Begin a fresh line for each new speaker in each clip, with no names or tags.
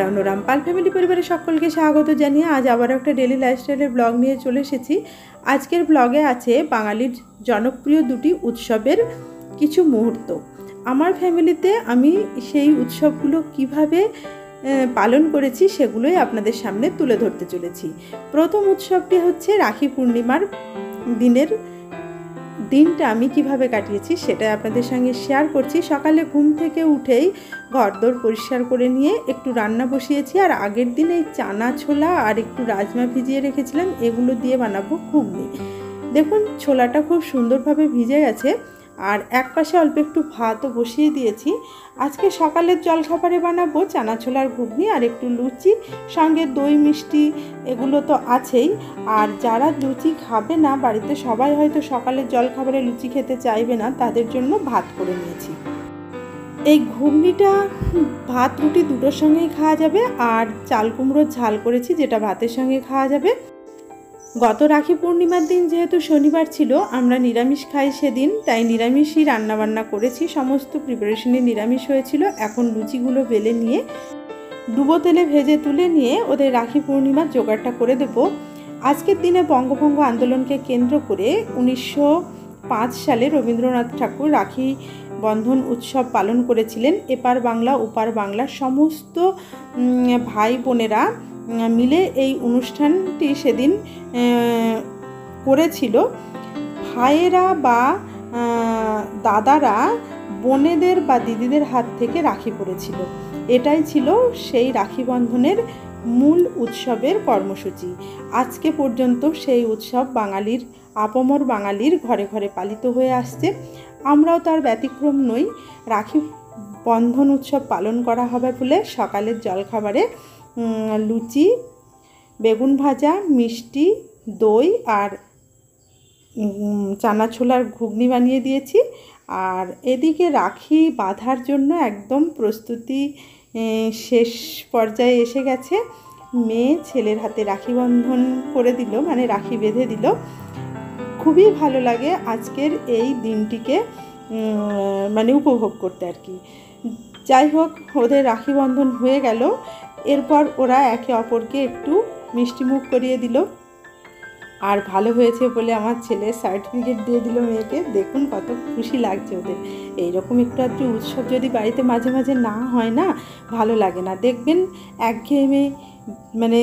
হারানো রাম পাল ফ্যামিলি পরিবারের সকলকে স্বাগত জানিয়ে আজ আবার একটা ডেলি লাইফস্টাইলের ব্লগ নিয়ে চলে এসেছি। আজকের ব্লগে আছে বাঙালির জনপ্রিয় দুটি উৎসবের কিছু মুহূর্ত। আমার ফ্যামিলিতে আমি সেই উৎসবগুলো কিভাবে পালন করেছি সেগুলোই আপনাদের সামনে তুলে ধরতে চলেছি। প্রথম উৎসবটি হচ্ছে রাখি পূর্ণিমার দিনটা আমি কিভাবে কাটিয়েছি সেটা আপনাদের সঙ্গে শেয়ার করছি। সকালে ঘুম থেকে উঠেই ঘরদোর পরিষ্কার করে নিয়ে একটু রান্না বসিয়েছি, আর আগের দিন এই চানা ছোলা আর একটু রাজমা ভিজিয়ে রেখেছিলাম, এগুলো দিয়ে বানাবো ঘুগনি। দেখুন ছোলাটা খুব সুন্দরভাবে ভিজে গেছে, আর এক পাশে অল্প একটু ভাতও বসিয়ে দিয়েছি। আজকে সকালের জলখাবারে বানাবো চানা ছোলার ঘুগনি আর একটু লুচি, সঙ্গে দই মিষ্টি এগুলো তো আছেই। আর যারা লুচি খাবে না, বাড়িতে সবাই হয়তো সকালের জলখাবারে লুচি খেতে চাইবে না, তাদের জন্য ভাত করে নিয়েছি। এই ঘুগনিটা ভাত রুটি দুটোর সঙ্গেই খাওয়া যাবে, আর চাল কুমড়োর ঝাল করেছি যেটা ভাতের সঙ্গে খাওয়া যাবে। গত রাখি পূর্ণিমার দিন যেহেতু শনিবার ছিল, আমরা নিরামিষ খাই সেদিন, তাই নিরামিষই রান্নাবান্না করেছি। সমস্ত প্রিপারেশনে নিরামিষ হয়েছিল। এখন লুচিগুলো বেলে নিয়ে ডুবো তেলে ভেজে তুলে নিয়ে ওদের রাখি পূর্ণিমার জোগাড়টা করে দেব। আজকের দিনে বঙ্গভঙ্গ আন্দোলনকে কেন্দ্র করে 1905 সালে রবীন্দ্রনাথ ঠাকুর রাখি বন্ধন উৎসব পালন করেছিলেন। এপার বাংলা ওপার বাংলার সমস্ত ভাই বোনেরা মিলে এই অনুষ্ঠানটি সেদিন করেছিল। ভাইয়েরা বা দাদারা বোনেদের বা দিদিদের হাত থেকে রাখি পড়েছিল। এটাই ছিল সেই রাখি বন্ধনের মূল উৎসবের কর্মসূচি। আজকে পর্যন্ত সেই উৎসব বাঙালির আপামর বাঙালির ঘরে ঘরে পালিত হয়ে আসছে। আমরাও তার ব্যতিক্রম নই। রাখি বন্ধন উৎসব পালন করা হবে বলে সকালের জলখাবারে লুচি, বেগুন ভাজা, মিষ্টি, দই আর চানা ছোলার ঘুগনি বানিয়ে দিয়েছি। আর এদিকে রাখি বাঁধার জন্য একদম প্রস্তুতি শেষ পর্যায়ে এসে গেছে। মেয়ে ছেলের হাতে রাখি বন্ধন করে দিল, মানে রাখি বেঁধে দিল। খুবই ভালো লাগে আজকের এই দিনটিকে মানে উপভোগ করতে আর কি। যাই হোক, ওদের রাখি বন্ধন হয়ে গেল। এরপর ওরা একে অপরকে একটু মিষ্টি মুখ করিয়ে দিল, আর ভালো হয়েছে বলে আমার ছেলে সার্টিফিকেট দিয়ে দিল মেয়েকে। দেখুন কত খুশি লাগছে ওদের। এইরকম একটু উৎসব যদি বাড়িতে মাঝে মাঝে না হয় না, ভালো লাগে না। দেখবেন একঘেয়েমি, মানে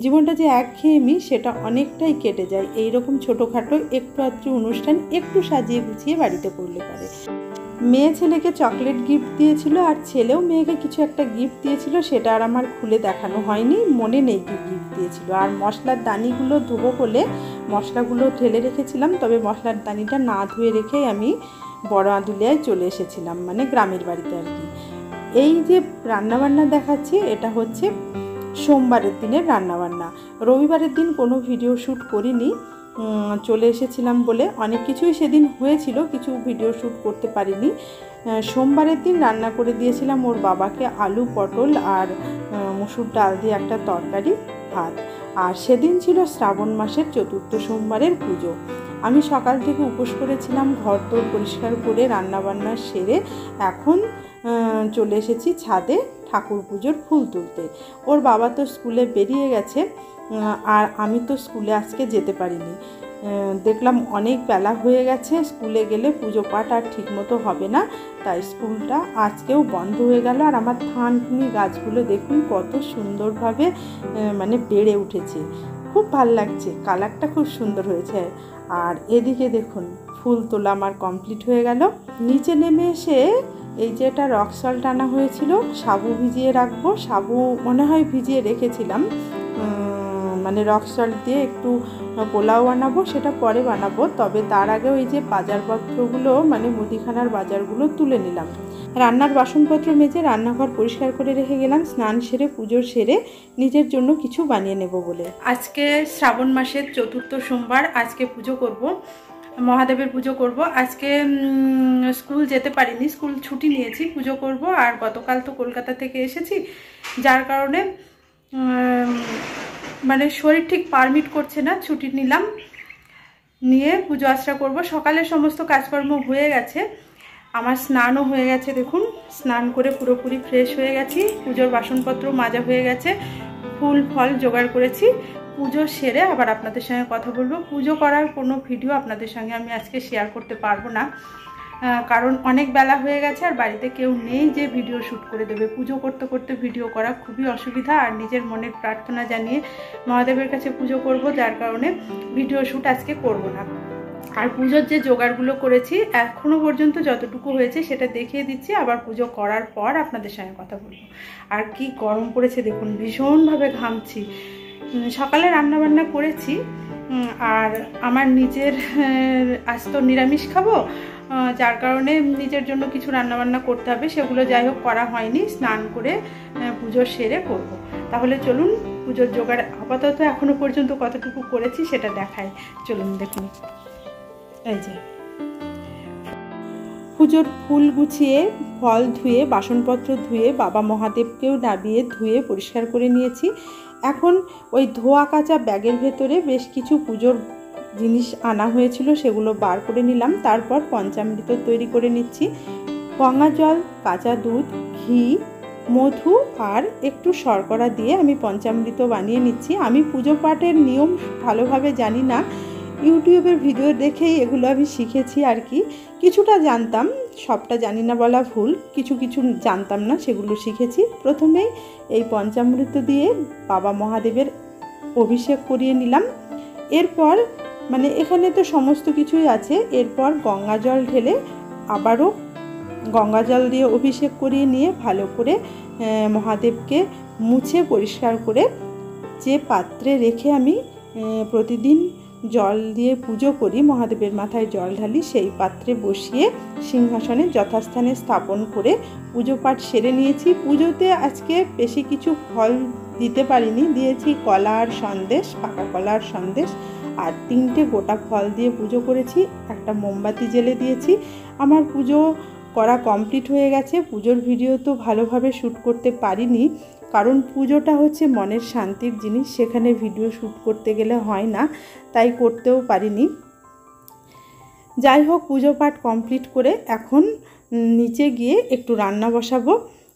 জীবনটা যে একঘেয়েমি সেটা অনেকটাই কেটে যায় এইরকম ছোটোখাটো একটু অনুষ্ঠান একটু সাজিয়ে গুছিয়ে বাড়িতে করলে পারে। মেয়ে ছেলেকে চকলেট গিফট দিয়েছিল, আর ছেলেও মেয়েকে কিছু একটা গিফট দিয়েছিল, সেটা আর আমার খুলে দেখানো হয়নি, মনে নেই কি গিফট দিয়েছিল। আর মশলার দানিগুলো ধোবো বলে মশলাগুলো ঢেলে রেখেছিলাম, তবে মশলার দানিটা না ধুয়ে রেখেই আমি বড় আদুলিয়ায় চলে এসেছিলাম, মানে গ্রামের বাড়িতে আর কি। এই যে রান্নাবান্না দেখাচ্ছি এটা হচ্ছে সোমবারের দিনের রান্নাবান্না। রবিবারের দিন কোনো ভিডিও শ্যুট করিনি, চলে এসেছিলাম বলে। অনেক কিছুই সেদিন হয়েছিল, কিছু ভিডিও শ্যুট করতে পারিনি। সোমবারের দিন রান্না করে দিয়েছিলাম ওর বাবাকে আলু পটল আর মসুর ডাল দিয়ে একটা তরকারি, ভাত। আর সেদিন ছিল শ্রাবণ মাসের চতুর্থ সোমবারের পুজো। আমি সকাল থেকে উপোস করেছিলাম, ঘর তোর পরিষ্কার করে রান্নাবান্না সেরে এখন চলে এসেছি ছাদে ঠাকুর পুজোর ফুল তুলতে। ওর বাবা তো স্কুলে বেরিয়ে গেছে, আর আমি তো স্কুলে আজকে যেতে পারিনি। দেখলাম অনেক বেলা হয়ে গেছে, স্কুলে গেলে পুজো পাঠ আর ঠিকমতো হবে না, তাই স্কুলটা আজকেও বন্ধ হয়ে গেল। আর আমার থানকুনি গাছগুলো দেখুন কত সুন্দরভাবে মানে বেড়ে উঠেছে, খুব ভাল লাগছে, কালারটা খুব সুন্দর হয়েছে। আর এদিকে দেখুন ফুল তোলা আমার কমপ্লিট হয়ে গেল। নিচে নেমে এসে এই যে এটা রক সল্ট আনা হয়েছিল, সাবু ভিজিয়ে রাখবো, সাবু মনে হয় ভিজিয়ে রেখেছিলাম, মানে রক সল্ট দিয়ে একটু পোলাও বানাবো, সেটা পরে বানাবো। তবে তার আগে ওই যে বাজারপত্রগুলো, মানে মুদিখানার বাজারগুলো তুলে নিলাম। রান্নার বাসনপত্র মেজে রান্নাঘর পরিষ্কার করে রেখে গেলাম, স্নান সেরে পুজো সেরে নিজের জন্য কিছু বানিয়ে নেব বলে। আজকে শ্রাবণ মাসের চতুর্থ সোমবার, আজকে পুজো করব, মহাদেবের পুজো করব। আজকে স্কুল যেতে পারিনি, স্কুল ছুটি নিয়েছি, পুজো করব। আর গতকাল তো কলকাতা থেকে এসেছি, যার কারণে মানে শরীর ঠিক পারমিট করছে না, ছুটি নিলাম, নিয়ে পুজো আশ্রা করব। সকালে সমস্ত কাজকর্ম হয়ে গেছে, আমার স্নানও হয়ে গেছে, দেখুন স্নান করে পুরোপুরি ফ্রেশ হয়ে গেছি। পুজোর বাসনপত্র মাজা হয়ে গেছে, ফুল ফল জোগাড় করেছি। পুজো সেরে আবার আপনাদের সঙ্গে কথা বলবো। পুজো করার কোনো ভিডিও আপনাদের সঙ্গে আমি আজকে শেয়ার করতে পারবো না, কারণ অনেক বেলা হয়ে গেছে আর বাড়িতে কেউ নেই যে ভিডিও শ্যুট করে দেবে। পুজো করতে করতে ভিডিও করা খুবই অসুবিধা, আর নিজের মনের প্রার্থনা জানিয়ে মহাদেবের কাছে পুজো করব, যার কারণে ভিডিও শ্যুট আজকে করব না। আর পুজোর যে জোগাড়গুলো করেছি এখনো পর্যন্ত যতটুকু হয়েছে সেটা দেখিয়ে দিচ্ছি, আবার পুজো করার পর আপনাদের সঙ্গে কথা বলবো। আর কি গরম পড়েছে দেখুন, ভীষণভাবে ঘামছি। সকালে রান্নাবান্না করেছি, আর আমার নিজের আজ তো নিরামিষ খাবো, যার কারণে নিজের জন্য কিছু রান্নাবান্না করতে হবে, সেগুলো যাই হোক করা হয়নি। স্নান করে পুজো সেরে করব। তাহলে চলুন পুজোর জোগাড় আপাতত এখনো পর্যন্ত কতটুকু করেছি সেটা দেখাই, চলুন দেখুন। এই যে পুজোর ফুল গুছিয়ে, ফল ধুয়ে, বাসনপত্র ধুয়ে, বাবা মহাদেবকেও নাবিয়ে ধুয়ে পরিষ্কার করে নিয়েছি। এখন ওই ধোয়া কাচা ব্যাগের ভেতরে বেশ কিছু পুজোর জিনিস আনা হয়েছিল, সেগুলো বার করে নিলাম। তারপর পঞ্চামৃত তৈরি করে নিচ্ছি। গঙ্গা জল, কাঁচা দুধ, ঘি, মধু আর একটু শর্করা দিয়ে আমি পঞ্চামৃত বানিয়ে নিচ্ছি। আমি পুজো পাঠের নিয়ম ভালোভাবে জানি না, ইউটিউবের ভিডিও দেখেই এগুলো আমি শিখেছি আর কি। কিছুটা জানতাম, সবটা জানি না বলা ভুল, কিছু কিছু জানতাম না, সেগুলো শিখেছি। প্রথমেই এই পঞ্চামৃত দিয়ে বাবা মহাদেবের অভিষেক করিয়ে নিলাম। এরপর মানে এখানে তো সমস্ত কিছুই আছে। এরপর গঙ্গা জল ঢেলে আবারও গঙ্গা জল দিয়ে অভিষেক করিয়ে নিয়ে ভালো করে মহাদেবকে মুছে পরিষ্কার করে যে পাত্রে রেখে আমি প্রতিদিন জল দিয়ে পুজো করি, মহাদেবের মাথায় জল ঢালি, সেই পাত্রে বসিয়ে সিংহাসনে যথাস্থানে স্থাপন করে পুজো পাঠ সেরে নিয়েছি। পুজোতে আজকে বেশি কিছু ফল দিতে পারিনি, দিয়েছি কলা আর সন্দেশ, পাকা কলা আর সন্দেশ, আর 3টে গোটা ফল দিয়ে পুজো করেছি। একটা মোমবাতি জ্বেলে দিয়েছি। আমার পুজো করা কমপ্লিট হয়ে গেছে। পুজোর ভিডিও তো ভালোভাবে শ্যুট করতে পারিনি, কারণ পুজোটা হচ্ছে মনের শান্তির জিনিস, সেখানে ভিডিও শ্যুট করতে গেলে হয় না, তাই করতেও পারিনি। যাই হোক, পুজো পাঠ কমপ্লিট করে এখন নিচে গিয়ে একটু রান্না বসাবো।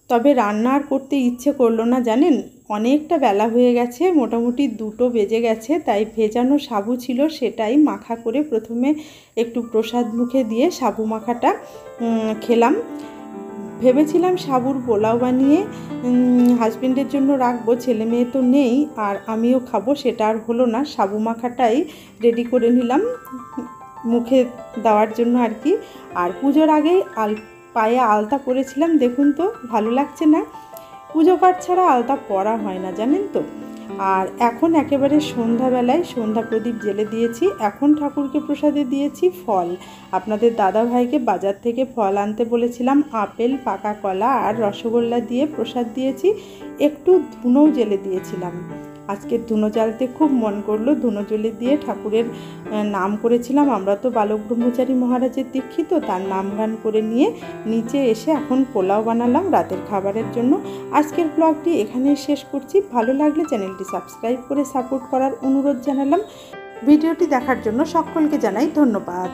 তবে রান্না আর করতে ইচ্ছে করলো না, জানেন, অনেকটা বেলা হয়ে গেছে, মোটামুটি 2টো বেজে গেছে। তাই ভেজানো সাবু ছিল, সেটাই মাখা করে প্রথমে একটু প্রসাদ মুখে দিয়ে সাবু মাখাটা খেলাম। ভেবেছিলাম সাবুর পোলাও বানিয়ে হাজবেন্ডের জন্য রাখবো, ছেলে মেয়ে তো নেই আর আমিও খাবো, সেটা আর হলো না। সাবু মাখাটাই রেডি করে নিলাম মুখে দেওয়ার জন্য আর কি। আর পুজোর আগেই পায়ে আলতা পরেছিলাম, দেখুন তো ভালো লাগছে না? পুজো পাঠ ছাড়া আলতা পরা হয় না, জানেন তো। আর এখন একেবারে সন্ধ্যাবেলায় সন্ধ্যা প্রদীপ জ্বেলে দিয়েছি। এখন ঠাকুরকে প্রসাদে দিয়েছি ফল। আপনাদের দাদা ভাইকে বাজার থেকে ফল আনতে বলেছিলাম, আপেল, পাকা কলা আর রসগোল্লা দিয়ে প্রসাদ দিয়েছি। একটু ধুনোও জ্বেলে দিয়েছিলাম। আজকে ধুনো জ্বালতে খুব মন করলো, ধুনো জ্বেলে দিয়ে ঠাকুরের নাম করেছিলাম। আমরা তো বালক ব্রহ্মচারী মহারাজের দীক্ষিত, তার নাম গান করে নিয়ে নিচে এসে এখন পোলাও বানালাম রাতের খাবারের জন্য। আজকের ব্লগটি এখানেই শেষ করছি। ভালো লাগলে চ্যানেলটি সাবস্ক্রাইব করে সাপোর্ট করার অনুরোধ জানালাম। ভিডিওটি দেখার জন্য সকলকে জানাই ধন্যবাদ।